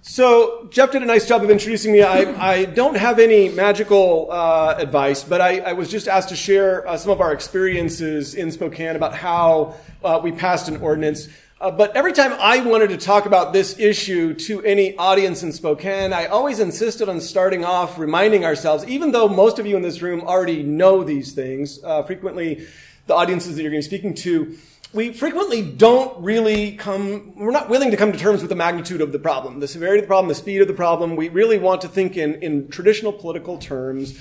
So Jeff did a nice job of introducing me. I don't have any magical advice, but I was just asked to share some of our experiences in Spokane about how we passed an ordinance. But every time I wanted to talk about this issue to any audience in Spokane, I always insisted on starting off reminding ourselves, even though most of you in this room already know these things, frequently the audiences that you're going to be speaking to, we frequently we're not willing to come to terms with the magnitude of the problem, the severity of the problem, the speed of the problem. We really want to think in traditional political terms,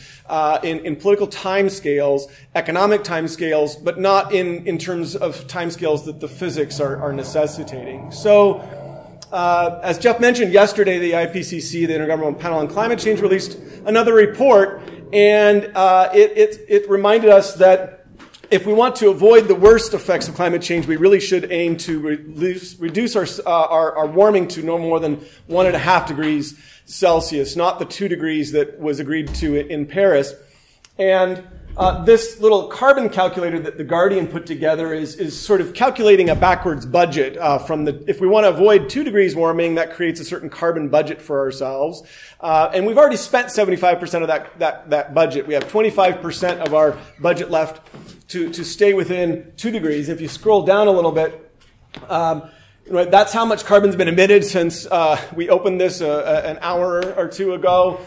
in political timescales, economic timescales, but not in terms of timescales that the physics are necessitating. So, as Jeff mentioned yesterday, the IPCC, the Intergovernmental Panel on Climate Change, released another report, and it reminded us that if we want to avoid the worst effects of climate change, we really should aim to reduce our warming to no more than 1.5 degrees Celsius, not the 2 degrees that was agreed to in Paris. And this little carbon calculator that The Guardian put together is sort of calculating a backwards budget if we want to avoid 2 degrees warming, that creates a certain carbon budget for ourselves. And we've already spent 75% of that budget. We have 25% of our budget left to stay within 2 degrees. If you scroll down a little bit, that's how much carbon's been emitted since we opened this an hour or two ago.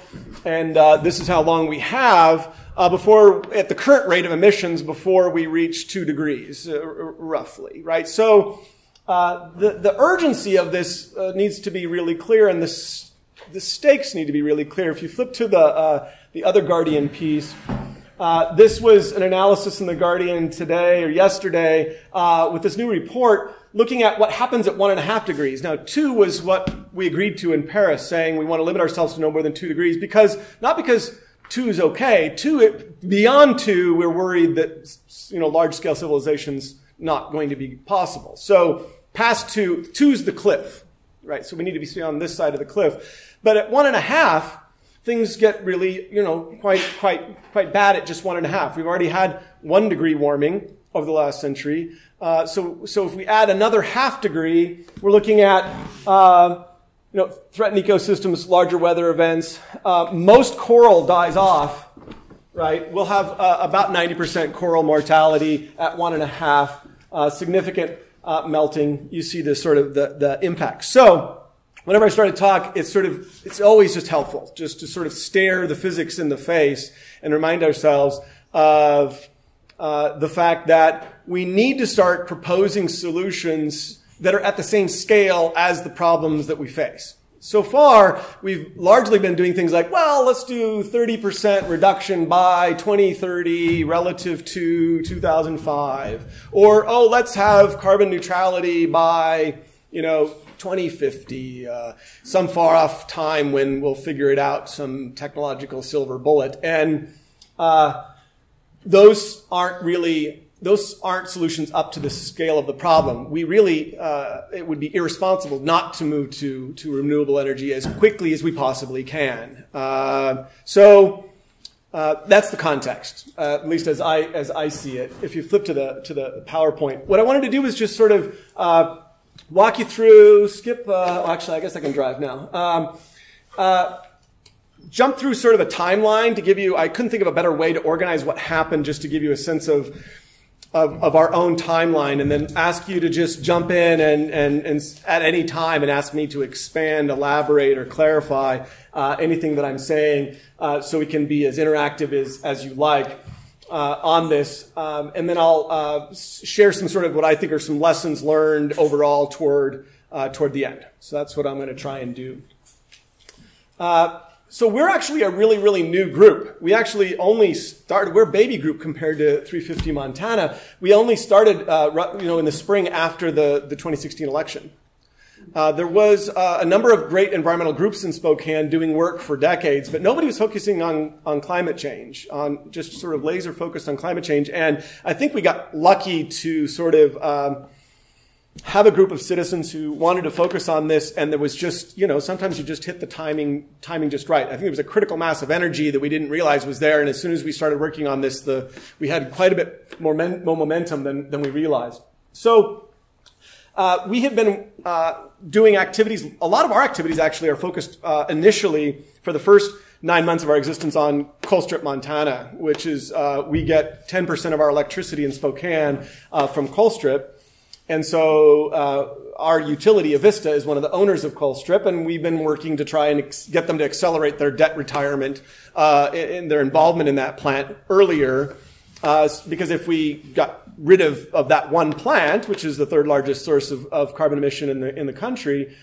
And this is how long we have at the current rate of emissions before we reach 2 degrees, roughly, right? So the urgency of this needs to be really clear, and the stakes need to be really clear. If you flip to the other Guardian piece, this was an analysis in the Guardian today or yesterday with this new report looking at what happens at 1.5 degrees. Now, 2 was what we agreed to in Paris, saying we want to limit ourselves to no more than 2 degrees not because 2 is okay. Beyond 2, we're worried that large-scale civilization's not going to be possible. So past 2's the cliff, right? So we need to be on this side of the cliff. But at 1.5, things get really, quite bad at just 1.5. We've already had 1 degree warming over the last century. So if we add another 0.5 degree, we're looking at threatened ecosystems, larger weather events. Most coral dies off, right? We'll have about 90% coral mortality at 1.5. Significant melting. You see this sort of the impact. So whenever I start to talk, it's always just helpful just to sort of stare the physics in the face and remind ourselves of the fact that we need to start proposing solutions that are at the same scale as the problems that we face. So far, we've largely been doing things like, well, let's do 30% reduction by 2030 relative to 2005. Or, let's have carbon neutrality by, 2050, some far off time when we'll figure it out, some technological silver bullet. And those aren't solutions up to the scale of the problem. We really, it would be irresponsible not to move to renewable energy as quickly as we possibly can. So that's the context, at least as I see it. If you flip to the PowerPoint, what I wanted to do was just sort of walk you through, actually, I guess I can drive now. Jump through sort of a timeline to give you, I couldn't think of a better way to organize what happened just to give you a sense of our own timeline, and then ask you to just jump in and at any time and ask me to expand, elaborate, or clarify anything that I'm saying, so we can be as interactive as you like on this. And then I'll share some sort of what I think are some lessons learned overall toward the end. So that's what I'm going to try and do. So we're actually a really, really new group. We actually only started, we're a baby group compared to 350 Montana. We only started, in the spring after the 2016 election. There was a number of great environmental groups in Spokane doing work for decades, but nobody was focusing on climate change, on just sort of laser focused on climate change. And I think we got lucky to sort of have a group of citizens who wanted to focus on this, and there was just, sometimes you just hit the timing just right. I think there was a critical mass of energy that we didn't realize was there, and as soon as we started working on this, we had quite a bit more momentum than we realized. So We have been doing activities. A lot of our activities actually are focused initially for the first 9 months of our existence on Colstrip, Montana, which is we get 10% of our electricity in Spokane from Colstrip. And so our utility, Avista, is one of the owners of Colstrip, and we've been working to try and get them to accelerate their debt retirement in their involvement in that plant earlier. Because if we got rid of that one plant, which is the third largest source of carbon emission in the country,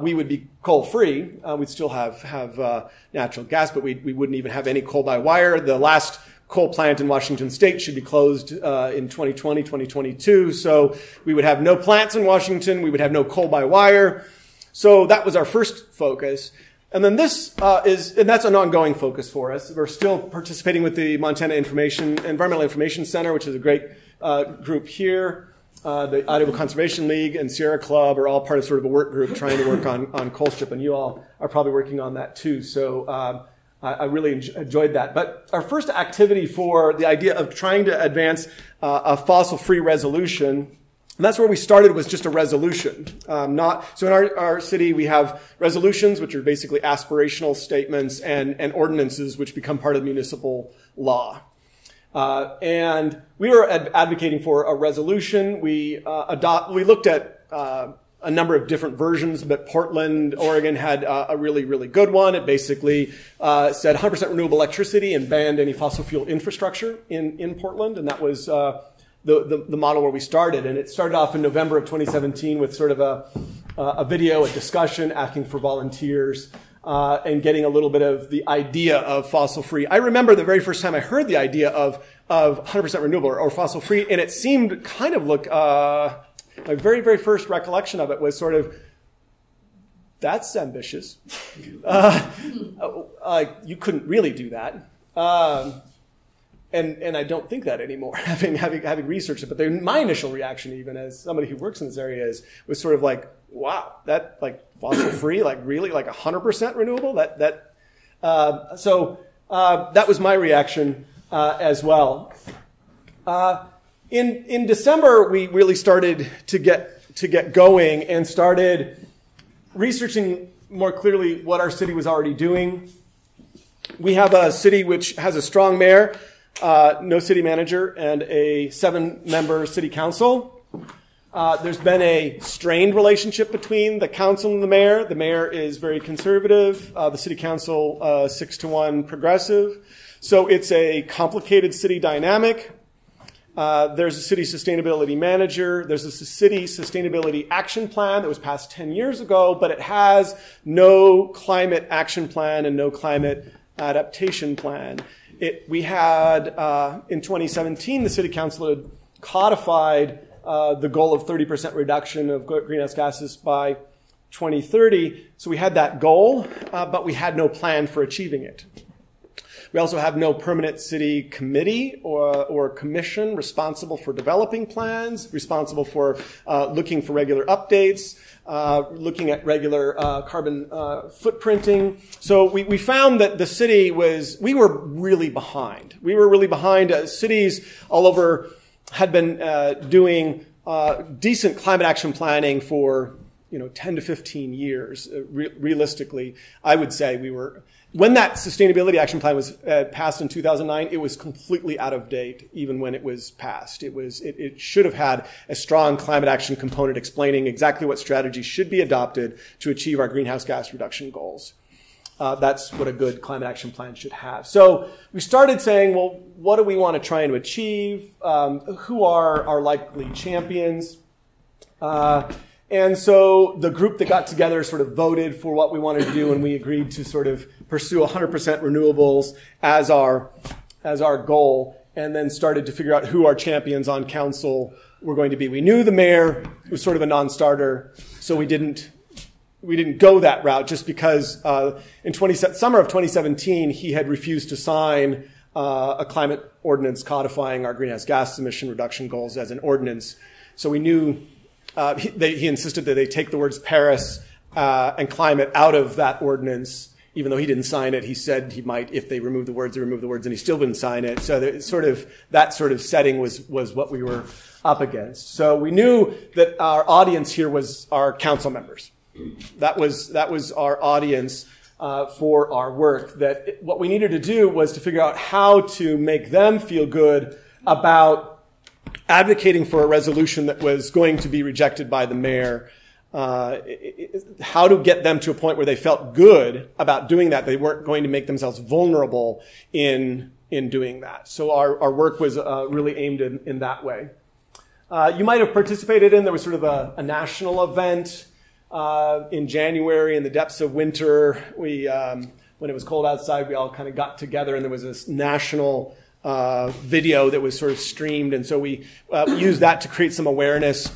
we would be coal-free. We'd still have natural gas, but we wouldn't even have any coal by wire. The last coal plant in Washington State should be closed in 2020, 2022. So we would have no plants in Washington. We would have no coal by wire. So that was our first focus. And then this and that's an ongoing focus for us. We're still participating with the Montana Environmental Information Center, which is a great group here. The Idaho Conservation League and Sierra Club are all part of sort of a work group trying to work on Colstrip, and you all are probably working on that too. So I really enjoyed that. But our first activity for the idea of trying to advance a fossil-free resolution, and that's where we started, was just a resolution. So in our city, we have resolutions, which are basically aspirational statements, and ordinances, which become part of municipal law. And we were advocating for a resolution. We looked at a number of different versions, but Portland, Oregon had a really, really good one. It basically said 100% renewable electricity and banned any fossil fuel infrastructure in Portland, and that was the model where we started. And it started off in November of 2017 with sort of a video, a discussion, asking for volunteers, and getting a little bit of the idea of fossil-free. I remember the very first time I heard the idea of 100% renewable or fossil-free, and it seemed kind of my very, very first recollection of it was sort of, that's ambitious. You couldn't really do that. And I don't think that anymore, having researched it. But my initial reaction, even as somebody who works in this area, was sort of like, wow, that like fossil-free, like really, like 100% renewable? So that was my reaction as well. In December, we really started to get going and started researching more clearly what our city was already doing. We have a city which has a strong mayor, no city manager, and a 7-member city council. There's been a strained relationship between the council and the mayor. The mayor is very conservative. The city council, 6-1 progressive. So it's a complicated city dynamic. There's a city sustainability manager. There's a city sustainability action plan that was passed 10 years ago, but it has no climate action plan and no climate adaptation plan. We had, in 2017, the city council had codified the goal of 30% reduction of greenhouse gases by 2030. So we had that goal, but we had no plan for achieving it. We also have no permanent city committee or commission responsible for developing plans, responsible for looking for regular updates, looking at regular carbon footprinting. So we found that the city we were really behind. We were really behind. Cities all over had been doing decent climate action planning for 10 to 15 years. Realistically, I would say we were. When that sustainability action plan was passed in 2009, it was completely out of date. Even when it was passed, it should have had a strong climate action component explaining exactly what strategies should be adopted to achieve our greenhouse gas reduction goals. That's what a good climate action plan should have. So we started saying, well, what do we want to try and achieve? Who are our likely champions? And so the group that got together sort of voted for what we wanted to do, and we agreed to sort of pursue 100% renewables as our goal, and then started to figure out who our champions on council were going to be. We knew the mayor was sort of a non-starter, so we didn't go that route just because in summer of 2017, he had refused to sign a climate ordinance codifying our greenhouse gas emission reduction goals as an ordinance. So we knew he insisted that they take the words Paris and climate out of that ordinance. Even though he didn't sign it, he said he might, if they remove the words, and he still didn't sign it. So that sort of setting was what we were up against. So we knew that our audience here was our council members. That was our audience for our work. That what we needed to do was to figure out how to make them feel good about advocating for a resolution that was going to be rejected by the mayor. How to get them to a point where they felt good about doing that. They weren't going to make themselves vulnerable in doing that. So our work was really aimed in that way. You might have participated in, there was sort of a national event in January in the depths of winter. When it was cold outside, we all kind of got together and there was this national video that was sort of streamed. And so we used that to create some awareness,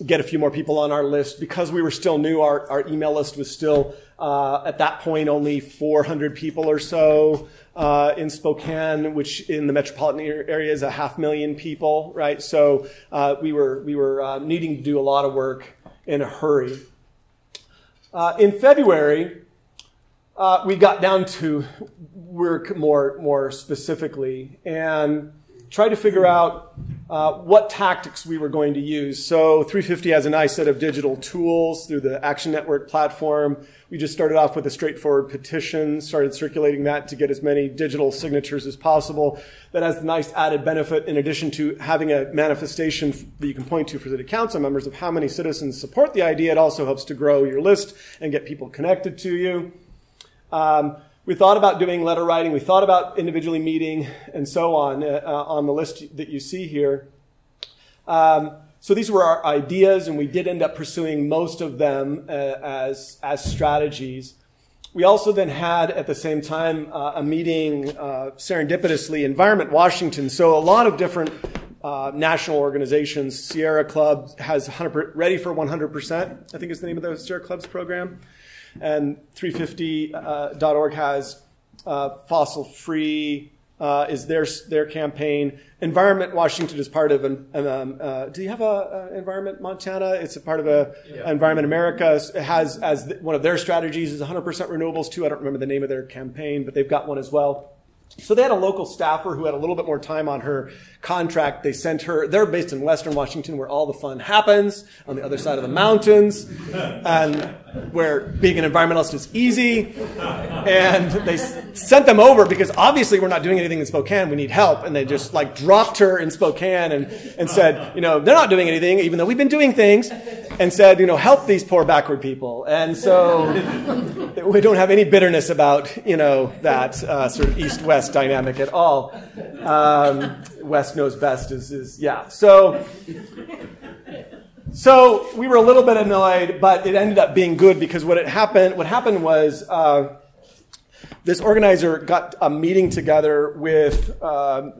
get a few more people on our list. Because we were still new, our email list was still, at that point, only 400 people or so in Spokane, which in the metropolitan area is 500,000 people, right? So we were needing to do a lot of work in a hurry. In February, we got down to work more specifically and tried to figure out what tactics we were going to use. So 350 has a nice set of digital tools through the Action Network platform. We just started off with a straightforward petition, started circulating that to get as many digital signatures as possible. That has the nice added benefit, in addition to having a manifestation that you can point to for city council members of how many citizens support the idea. It also helps to grow your list and get people connected to you. We thought about doing letter writing. We thought about individually meeting and so on the list that you see here. So these were our ideas, and we did end up pursuing most of them as strategies. We also then had, at the same time, a meeting serendipitously, Environment Washington. So a lot of different national organizations. Sierra Club has Ready for 100%, I think is the name of the Sierra Club's program. And 350.org has Fossil Free is their campaign. Environment Washington is part of do you have a Environment Montana? It's a part of Environment America. It has as one of their strategies is 100% renewables too. I don't remember the name of their campaign, but they've got one as well. So they had a local staffer who had a little bit more time on her contract. They sent her, they're based in Western Washington where all the fun happens, on the other side of the mountains, and where being an environmentalist is easy. And they sent them over because obviously we're not doing anything in Spokane, we need help. And they just like dropped her in Spokane and said, they're not doing anything, even though we've been doing things, and said, help these poor backward people. And so we don't have any bitterness about, that sort of east-west dynamic at all. West knows best yeah. So we were a little bit annoyed, but it ended up being good because what happened was this organizer got a meeting together with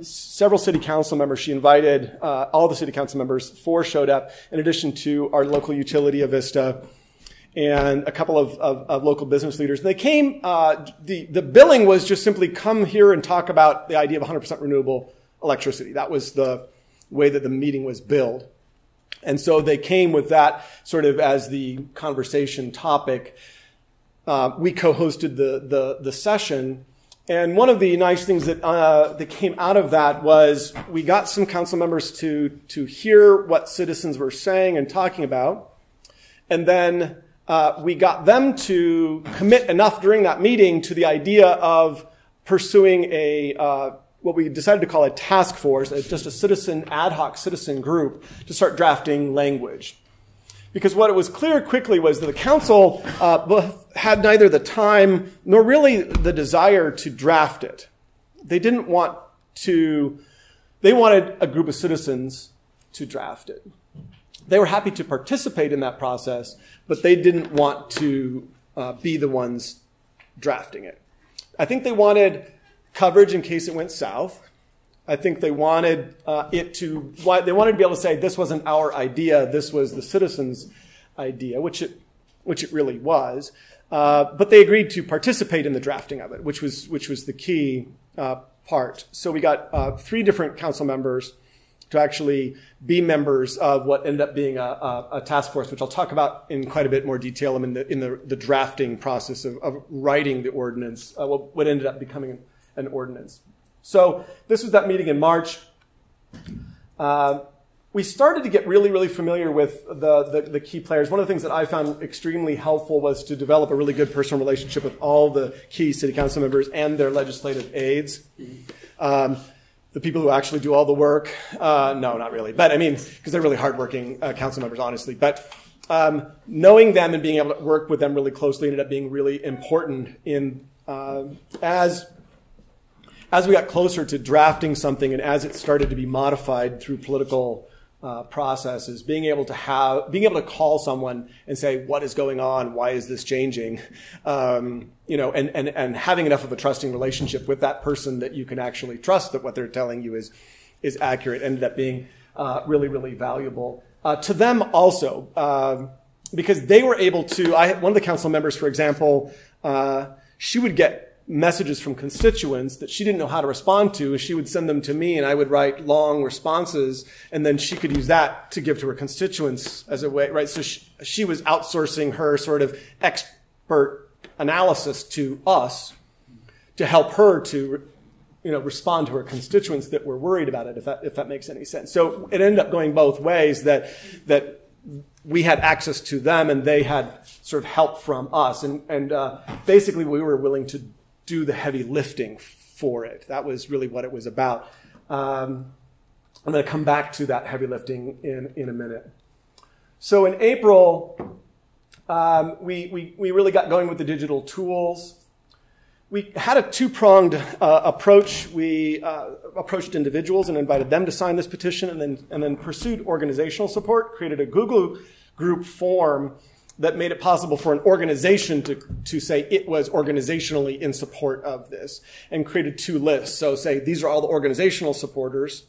several city council members. She invited all the city council members. 4 showed up, in addition to our local utility, Avista, and a couple of local business leaders. They came, the billing was just simply come here and talk about the idea of 100% renewable electricity. That was the way that the meeting was billed. And so they came with that sort of as the conversation topic. We co-hosted the session. And one of the nice things that came out of that was we got some council members to hear what citizens were saying and talking about. And then we got them to commit enough during that meeting to the idea of pursuing what we decided to call a task force, just a ad hoc citizen group, to start drafting language. Because what it was clear quickly was that the council had neither the time nor really the desire to draft it. They wanted a group of citizens to draft it. They were happy to participate in that process, but they didn't want to be the ones drafting it. I think they wanted coverage in case it went south. I think they wanted they wanted to be able to say this wasn't our idea, this was the citizens' idea, which it really was. But they agreed to participate in the drafting of it, which was the key part. So we got 3 different council members to actually be members of what ended up being a task force, which I'll talk about in quite a bit more detail in the drafting process of writing the ordinance, what ended up becoming an ordinance. So this was that meeting in March. we started to get really, really familiar with the key players. One of the things that I found extremely helpful was to develop a really good personal relationship with all the key city council members and their legislative aides. The people who actually do all the work, no, not really. But I mean, because they're really hardworking council members, honestly. But knowing them and being able to work with them really closely ended up being really important in as we got closer to drafting something and as it started to be modified through political processes, being able to call someone and say, what is going on? Why is this changing? And having enough of a trusting relationship with that person that you can actually trust that what they're telling you is accurate ended up being really, really valuable. To them also, because they were able to, one of the council members, for example, she would get messages from constituents that she didn't know how to respond to, and she would send them to me, and I would write long responses, and then she could use that to give to her constituents as a way, right? So she was outsourcing her sort of expert analysis to us to help her to, respond to her constituents that were worried about it, if that makes any sense. So it ended up going both ways, that we had access to them and they had sort of help from us, and basically we were willing to do the heavy lifting for it. That was really what it was about. I'm going to come back to that heavy lifting in a minute. So in April, we really got going with the digital tools. We had a two-pronged approach. We approached individuals and invited them to sign this petition, and then pursued organizational support, created a Google group form that made it possible for an organization to say it was organizationally in support of this, and created two lists. So say these are all the organizational supporters,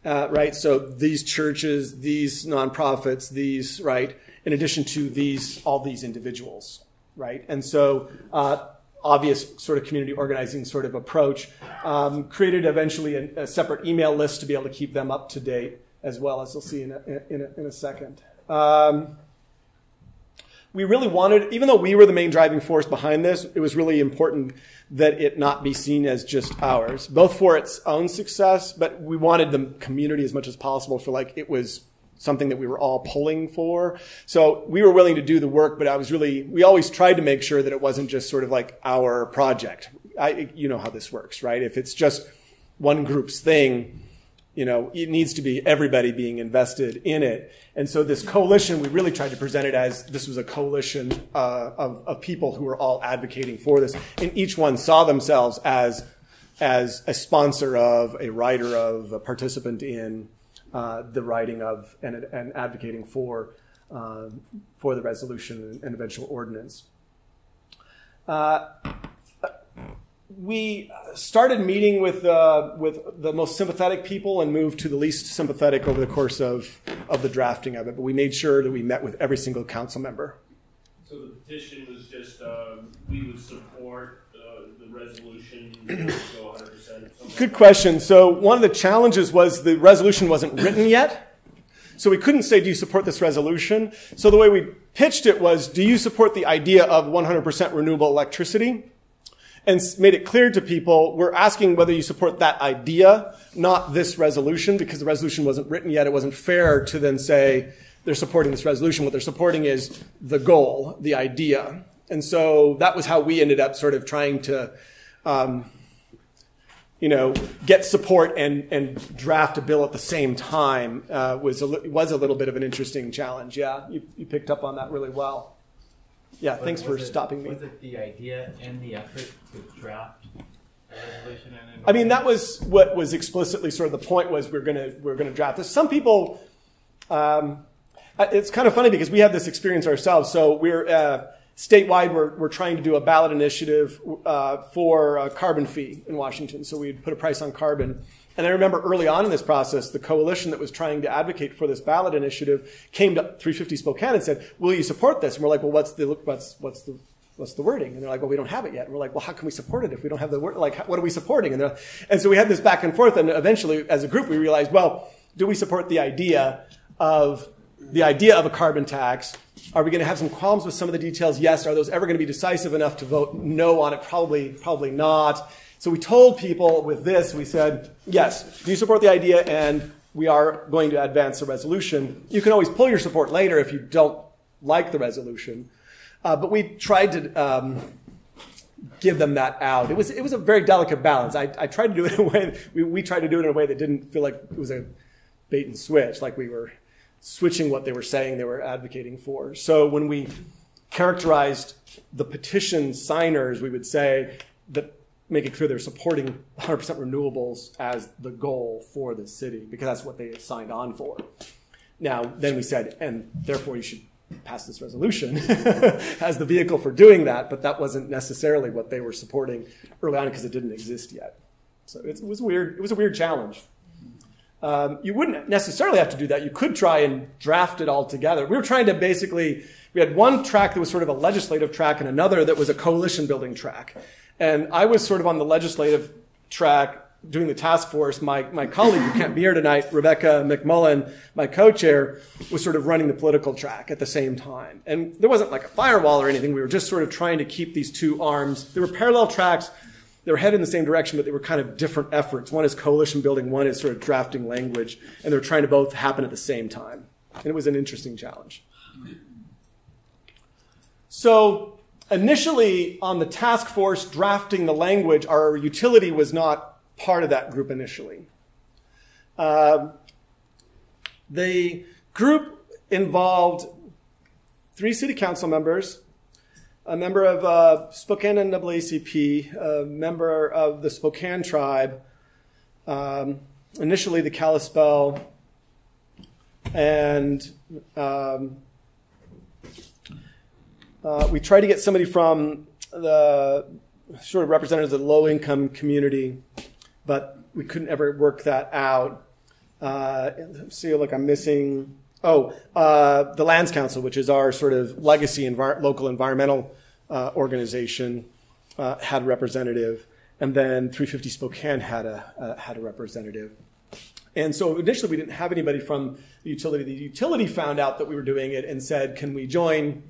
right? So these churches, these nonprofits, these, right, in addition to all these individuals, right? And so obvious sort of community organizing sort of approach, created eventually a separate email list to be able to keep them up to date, as well, as you'll see in a second. We really wanted, even though we were the main driving force behind this, it was really important that it not be seen as just ours, both for its own success, but we wanted the community as much as possible for like it was something that we were all pulling for. So we were willing to do the work, but we always tried to make sure that it wasn't just sort of like our project. You know how this works, right? If it's just one group's thing, it needs to be everybody being invested in it. And so this coalition, we really tried to present it as this was a coalition of people who were all advocating for this. And each one saw themselves as a sponsor of, a writer of, a participant in the writing of and advocating for the resolution and eventual ordinance. We started meeting with the most sympathetic people and moved to the least sympathetic over the course of the drafting of it. But we made sure that we met with every single council member. So the petition was just we would support the resolution, go 100%. Good question. So one of the challenges was the resolution wasn't written yet. So we couldn't say, do you support this resolution? So the way we pitched it was, do you support the idea of 100% renewable electricity? And made it clear to people, we're asking whether you support that idea, not this resolution, because the resolution wasn't written yet. It wasn't fair to then say they're supporting this resolution. What they're supporting is the goal, the idea. And so that was how we ended up sort of trying to, get support and draft a bill at the same time. Was a little bit of an interesting challenge. Yeah, you picked up on that really well. Yeah, thanks for stopping me. Was it the idea and the effort to draft a resolution? I mean, that was what was explicitly sort of the point was we're gonna draft this. Some people, it's kind of funny because we had this experience ourselves. So we're statewide. We're trying to do a ballot initiative for a carbon fee in Washington. So we'd put a price on carbon. And I remember early on in this process, the coalition that was trying to advocate for this ballot initiative came to 350 Spokane and said, will you support this? And we're like, well, what's the wording? And they're like, well, we don't have it yet. And we're like, well, how can we support it if we don't have the word? Like, what are we supporting? And so we had this back and forth. And eventually, as a group, we realized, well, do we support the idea of a carbon tax? Are we going to have some qualms with some of the details? Yes. Are those ever going to be decisive enough to vote no on it? Probably not. So we told people with this, we said, yes, do you support the idea? And we are going to advance a resolution. You can always pull your support later if you don't like the resolution. But we tried to give them that out. It was a very delicate balance. I tried to do it in a way, we tried to do it in a way that didn't feel like it was a bait and switch, like we were switching what they were saying they were advocating for. So when we characterized the petition signers, we would say that make it clear they're supporting 100% renewables as the goal for the city, because that's what they signed on for. Now, then we said, and therefore you should pass this resolution as the vehicle for doing that, but that wasn't necessarily what they were supporting early on because it didn't exist yet. So it was weird. It was a weird challenge. You wouldn't necessarily have to do that. You could try and draft it all together. We were trying to basically, we had one track that was sort of a legislative track and another that was a coalition building track. And I was sort of on the legislative track doing the task force. My colleague who can't be here tonight, Rebecca McMullen, my co-chair, was sort of running the political track at the same time. And there wasn't like a firewall or anything. We were just sort of trying to keep these two arms. They were parallel tracks. They were headed in the same direction, but they were kind of different efforts. One is coalition building, one is sort of drafting language. And they were trying to both happen at the same time. And it was an interesting challenge. So initially on the task force drafting the language, our utility was not part of that group initially. The group involved 3 city council members, a member of Spokane NAACP, a member of the Spokane tribe, initially the Kalispel, and we tried to get somebody from the sort of representatives of the low-income community, but we couldn't ever work that out. Let's see, look, I'm missing. The Lands Council, which is our sort of legacy local environmental organization, had a representative, and then 350 Spokane had a representative. And so initially we didn't have anybody from the utility. The utility found out that we were doing it and said, "Can we join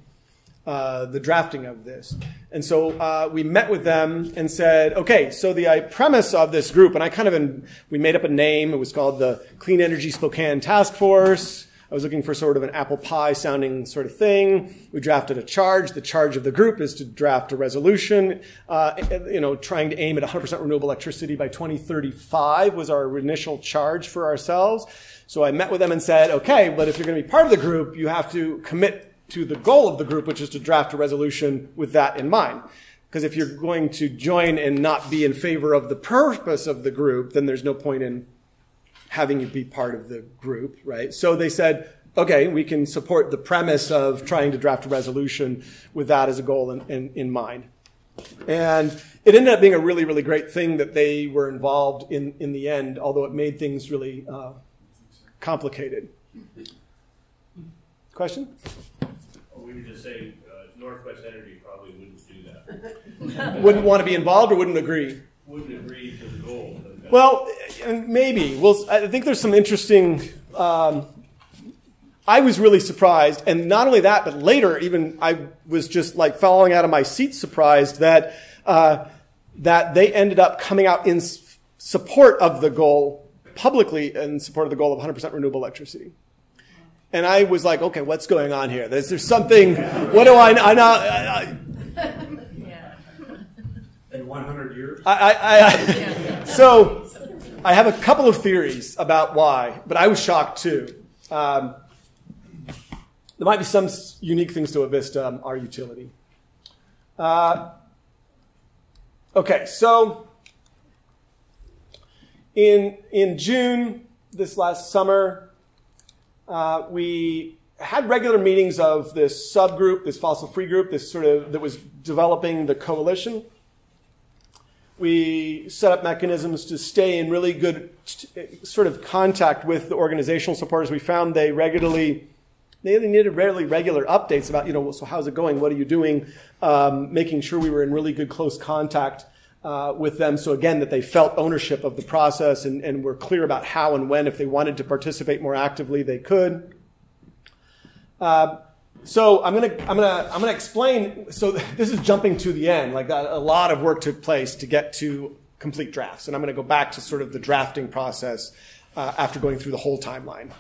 the drafting of this?" And so we met with them and said, okay, so the premise of this group, and we made up a name. It was called the Clean Energy Spokane Task Force. I was looking for sort of an apple pie sounding sort of thing. We drafted a charge. The charge of the group is to draft a resolution, trying to aim at 100% renewable electricity by 2035 was our initial charge for ourselves. So I met with them and said, okay, but if you're going to be part of the group, you have to commit to the goal of the group, which is to draft a resolution with that in mind. Because if you're going to join and not be in favor of the purpose of the group, then there's no point in having you be part of the group, right? So they said, okay, we can support the premise of trying to draft a resolution with that as a goal in mind. And it ended up being a really, really great thing that they were involved in the end, although it made things really complicated. Question? We would just say Northwest Energy probably wouldn't do that. Wouldn't want to be involved or wouldn't agree? Wouldn't agree to the goal. Well, maybe. Well, I think there's some interesting... I was really surprised, and not only that, but later even I was just like falling out of my seat surprised that they ended up coming out in support of the goal, publicly in support of the goal of 100% renewable electricity. And I was like, okay, what's going on here? There's something, what do I know? In 100 years? So I have a couple of theories about why, but I was shocked too. There might be some unique things to Avista, our utility. Okay, so in June, this last summer, we had regular meetings of this subgroup, this fossil-free group, this sort of that was developing the coalition. We set up mechanisms to stay in really good sort of contact with the organizational supporters. We found they needed really regular updates about, so how's it going? What are you doing? Making sure we were in really good close contact with them. So again, that they felt ownership of the process and were clear about how and when, if they wanted to participate more actively, they could. So I'm gonna explain. So this is jumping to the end. Like a lot of work took place to get to complete drafts, and I'm gonna go back to sort of the drafting process after going through the whole timeline.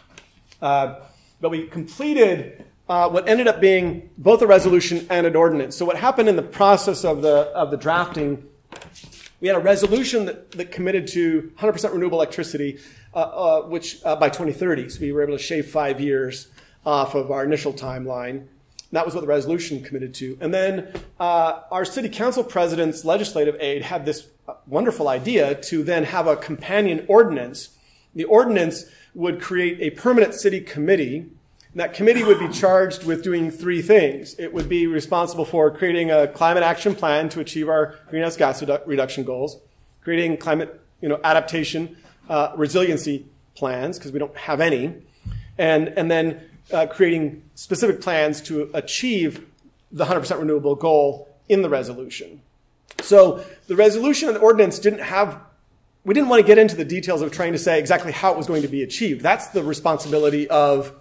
But we completed what ended up being both a resolution and an ordinance. So what happened in the process of the drafting, we had a resolution that committed to 100% renewable electricity, which by 2030. So we were able to shave 5 years off of our initial timeline. That was what the resolution committed to. And then our city council president's legislative aide had this wonderful idea to then have a companion ordinance. The ordinance would create a permanent city committee. And that committee would be charged with doing 3 things. It would be responsible for creating a climate action plan to achieve our greenhouse gas reduction goals, creating climate adaptation, resiliency plans, because we don't have any, and then creating specific plans to achieve the 100% renewable goal in the resolution. So the resolution and the ordinance we didn't want to get into the details of trying to say exactly how it was going to be achieved. That's the responsibility of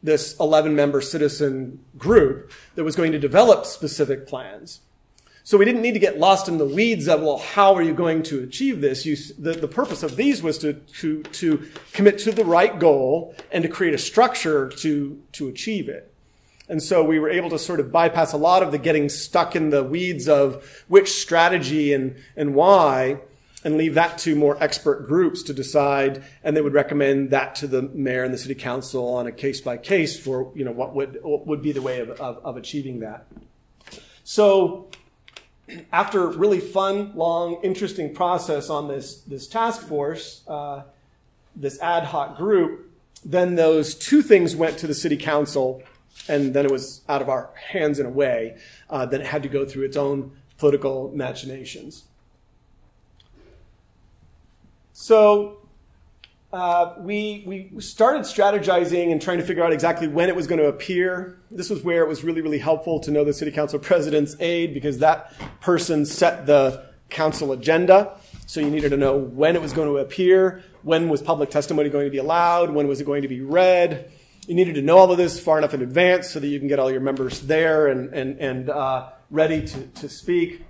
this 11-member citizen group that was going to develop specific plans. So we didn't need to get lost in the weeds of, well, how are you going to achieve this? The purpose of these was to commit to the right goal and to create a structure to achieve it. And so we were able to sort of bypass a lot of the getting stuck in the weeds of which strategy and why, and leave that to more expert groups to decide, and they would recommend that to the mayor and the city council on a case-by-case for what would be the way of achieving that. So after really fun, long, interesting process on this task force, this ad hoc group, then those 2 things went to the city council, and then it was out of our hands in a way. Then it had to go through its own political machinations. So we started strategizing and trying to figure out exactly when it was going to appear. This was where it was really, really helpful to know the city council president's aide, because that person set the council agenda. So you needed to know when it was going to appear, when was public testimony going to be allowed, when was it going to be read. You needed to know all of this far enough in advance so that you can get all your members there and ready to speak.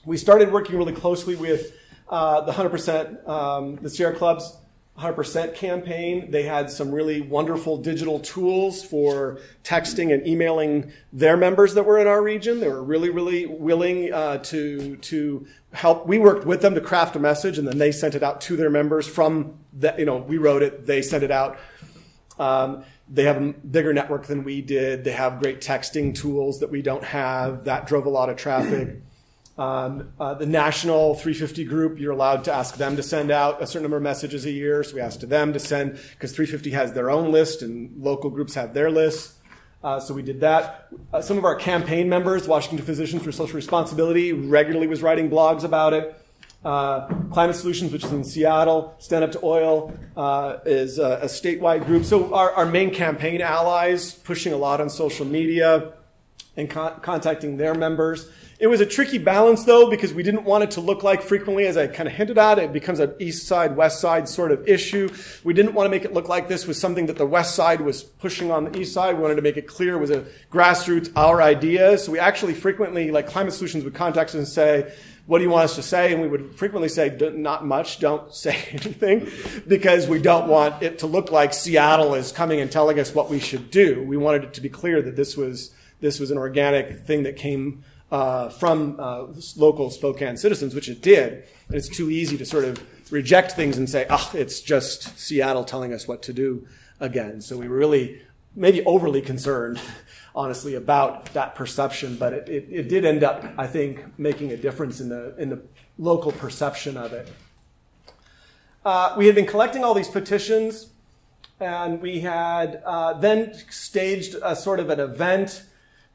We started working really closely with the 100%, the Sierra Club's 100% campaign. They had some really wonderful digital tools for texting and emailing their members that were in our region. They were really, really willing to help. We worked with them to craft a message, and then they sent it out to their members from that. We wrote it, they sent it out. They have a bigger network than we did. They have great texting tools that we don't have. That drove a lot of traffic. The national 350 group, you're allowed to ask them to send out a certain number of messages a year. So we asked them to send, because 350 has their own list and local groups have their lists. So we did that. Some of our campaign members, Washington Physicians for Social Responsibility, regularly was writing blogs about it. Climate Solutions, which is in Seattle, Stand Up to Oil is a statewide group. So our main campaign allies pushing a lot on social media and contacting their members. It was a tricky balance, though, because we didn't want it to look like, frequently, as I kind of hinted at, it becomes an east side, west side sort of issue. We didn't want to make it look like this was something that the west side was pushing on the east side. We wanted to make it clear it was a grassroots, our idea. So we actually frequently, like Climate Solutions would contact us and say, what do you want us to say? And we would frequently say, not much, don't say anything, because we don't want it to look like Seattle is coming and telling us what we should do. We wanted it to be clear that this was an organic thing that came from local Spokane citizens, which it did. And it's too easy to sort of reject things and say, it's just Seattle telling us what to do again. So we were really maybe overly concerned, honestly, about that perception. But it did end up, I think, making a difference in the local perception of it. We had been collecting all these petitions, and we had then staged a sort of an event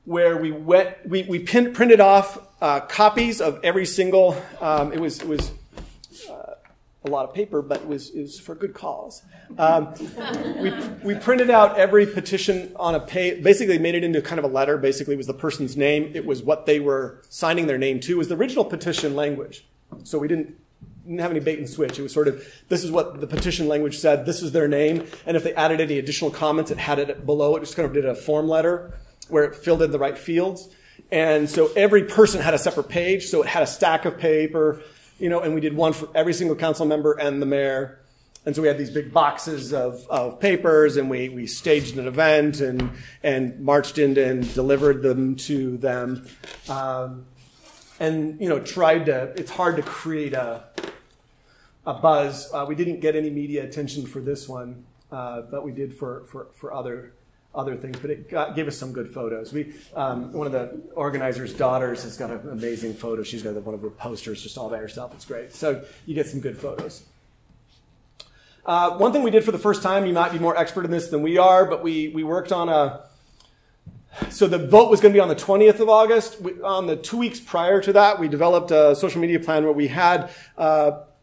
where we printed off copies of every single. It was a lot of paper, but it was for a good cause. We printed out every petition on a page. Basically, made it into kind of a letter. Basically, it was the person's name. It was what they were signing their name to. It was the original petition language. So we didn't have any bait and switch. It was sort of, this is what the petition language said. This is their name. And if they added any additional comments, it had it below. It just kind of did a form letter where it filled in the right fields. And so every person had a separate page. So it had a stack of paper, and we did one for every single council member and the mayor. And so we had these big boxes of papers, and we staged an event and marched in and delivered them to them. And, tried to, it's hard to create a buzz. We didn't get any media attention for this one, but we did for other things. But it gave us some good photos. One of the organizers' daughters has got an amazing photo. She's got one of her posters just all by herself. It's great. So you get some good photos. One thing we did for the first time, you might be more expert in this than we are, but we worked on so the vote was going to be on the 20th of August. On the 2 weeks prior to that, we developed a social media plan where we had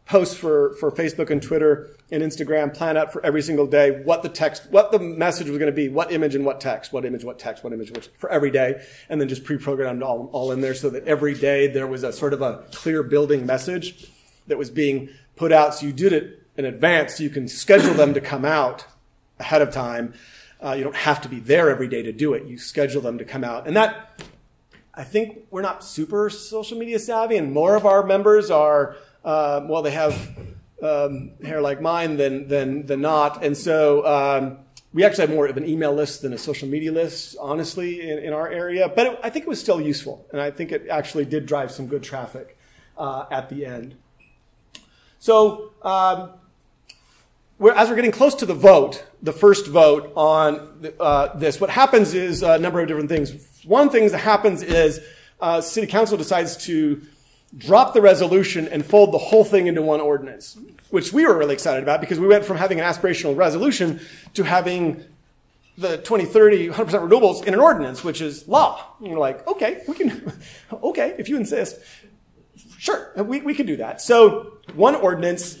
posts for Facebook and Twitter and Instagram plan out for every single day what the message was going to be, what image and what text, what image, what text, what image, for every day, and then just pre-programmed all in there so that every day there was a sort of a clear building message that was being put out. So you did it in advance, so you can schedule them to come out ahead of time. You don't have to be there every day to do it. You schedule them to come out. And that, I think we're not super social media savvy, and more of our members are, they have hair like mine than not. And so we actually have more of an email list than a social media list, honestly, in our area. But I think it was still useful, and I think it actually did drive some good traffic at the end. So as we're getting close to the vote, the first vote on this, what happens is a number of different things. One thing that happens is City Council decides to drop the resolution and fold the whole thing into one ordinance, which we were really excited about because we went from having an aspirational resolution to having the 2030 100% renewables in an ordinance, which is law. And you're like, okay, okay, if you insist. Sure, we can do that. So one ordinance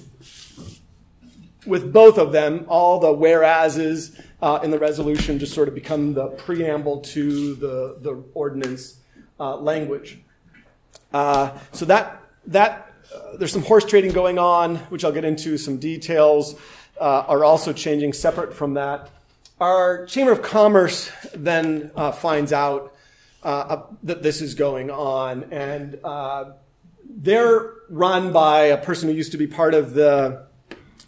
with both of them, all the whereases in the resolution just sort of become the preamble to the ordinance language. So that there's some horse trading going on, which I'll get into. Some details are also changing separate from that. Our Chamber of Commerce then finds out that this is going on, and they're run by a person who used to be part of the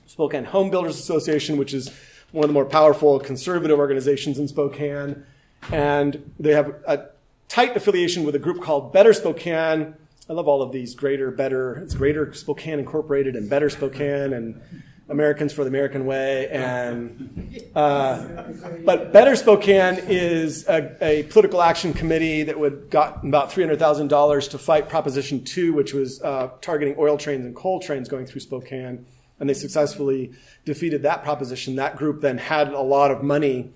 Spokane Home Builders Association, which is one of the more powerful conservative organizations in Spokane. And they have a tight affiliation with a group called Better Spokane. I love all of these, Greater, Better. It's Greater Spokane Incorporated and Better Spokane and Americans for the American Way. But Better Spokane is a political action committee that would got about $300,000 to fight Proposition 2, which was targeting oil trains and coal trains going through Spokane. And they successfully defeated that proposition. That group then had a lot of money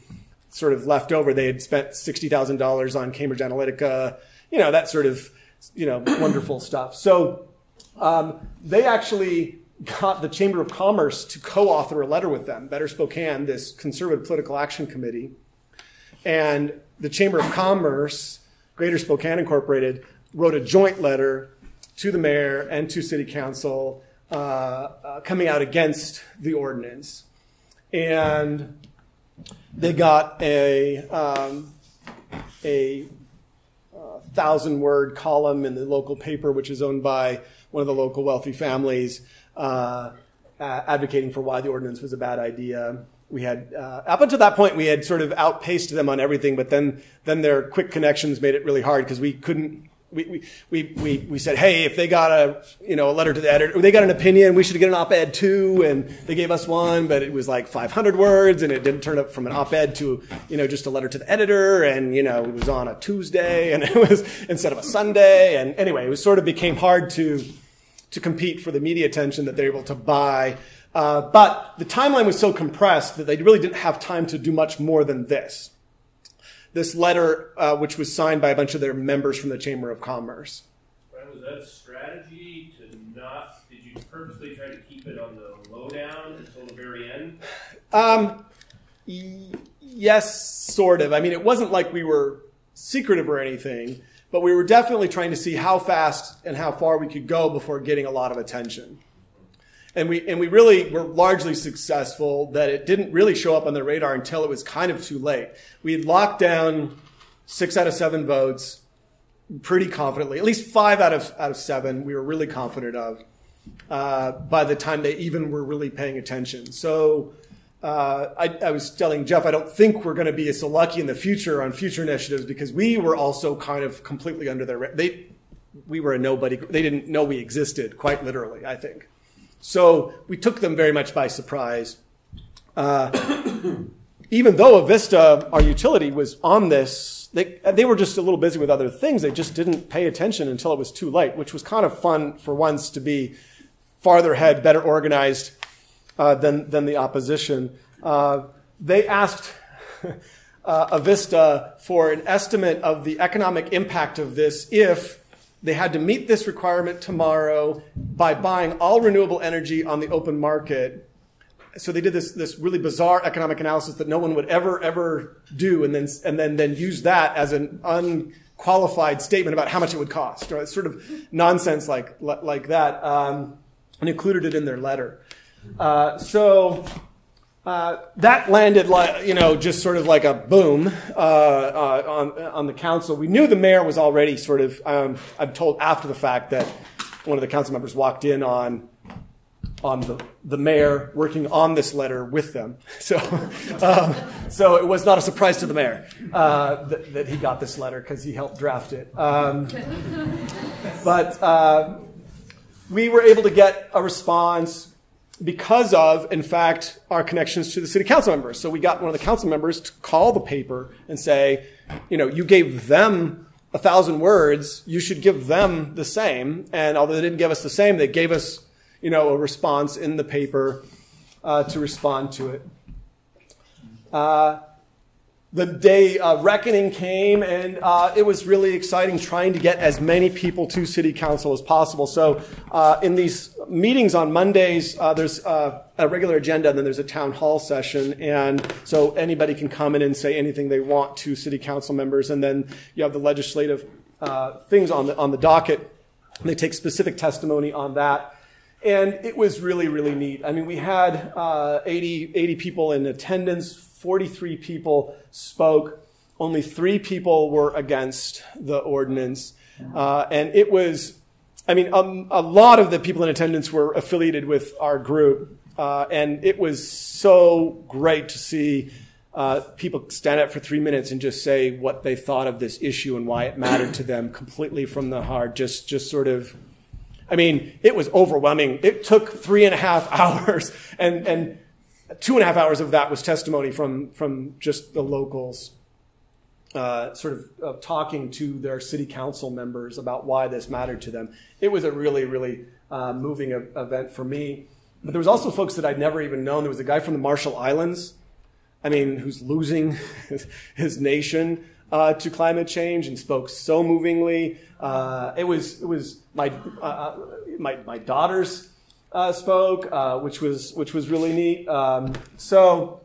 sort of left over. They had spent $60,000 on Cambridge Analytica, that sort of, wonderful stuff. So they actually got the Chamber of Commerce to co-author a letter with them, Better Spokane, this conservative political action committee. And the Chamber of Commerce, Greater Spokane Incorporated, wrote a joint letter to the mayor and to City Council coming out against the ordinance. And they got a 1,000-word column in the local paper, which is owned by one of the local wealthy families, advocating for why the ordinance was a bad idea. We had, up until that point, we had sort of outpaced them on everything, but then their quick connections made it really hard because we couldn't. We said, hey, if they got a letter to the editor, they got an opinion, we should get an op-ed too, and they gave us one, but it was like 500 words, and it didn't turn up from an op-ed to just a letter to the editor, and it was on a Tuesday, and it was instead of a Sunday, and anyway, it sort of became hard to compete for the media attention that they're able to buy. But the timeline was so compressed that they really didn't have time to do much more than this. This letter, which was signed by a bunch of their members from the Chamber of Commerce. Brian, was that a strategy to not, did you purposely try to keep it on the lowdown until the very end? Yes, sort of. I mean, it wasn't like we were secretive or anything, but we were definitely trying to see how fast and how far we could go before getting a lot of attention. And we really were largely successful that it didn't really show up on the radar until it was kind of too late. We had locked down 6 out of 7 votes pretty confidently, at least 5 out of 7 we were really confident of. by the time they even were really paying attention. So I was telling Jeff, I don't think we're going to be so lucky in the future on future initiatives because we were also kind of completely under their, we were a nobody. They didn't know we existed, quite literally, I think. So we took them very much by surprise. Even though Avista, our utility, was on this, they were just a little busy with other things. They just didn't pay attention until it was too late, which was kind of fun for once to be farther ahead, better organized than the opposition. They asked Avista for an estimate of the economic impact of this if they had to meet this requirement tomorrow by buying all renewable energy on the open market. So they did this really bizarre economic analysis that no one would ever do, and then use that as an unqualified statement about how much it would cost, or sort of nonsense like that, and included it in their letter. So that landed just sort of like a boom on the council. We knew the mayor was already sort of. I'm told after the fact that one of the council members walked in on the mayor working on this letter with them. So it was not a surprise to the mayor that he got this letter because he helped draft it. But we were able to get a response because of, in fact, our connections to the city council members. So we got one of the council members to call the paper and say, you gave them 1,000 words, you should give them the same. And although they didn't give us the same, they gave us a response in the paper to respond to it. The day of reckoning came, and it was really exciting trying to get as many people to city council as possible. So in these meetings on Mondays, there's a regular agenda, and then there's a town hall session. And so anybody can come in and say anything they want to city council members. And then you have the legislative things on the docket. And they take specific testimony on that. And it was really, really neat. I mean, we had 80 people in attendance, 43 people spoke, only 3 people were against the ordinance. And it was, a lot of the people in attendance were affiliated with our group. And it was so great to see people stand up for 3 minutes and just say what they thought of this issue and why it mattered to them completely from the heart, just sort of. It was overwhelming. It took 3.5 hours, and 2.5 hours of that was testimony from just the locals, sort of talking to their city council members about why this mattered to them. It was a really, really moving event for me. But there was also folks that I'd never even known. There was a guy from the Marshall Islands, who's losing his nation to climate change and spoke so movingly. It was my daughters spoke, which was really neat. So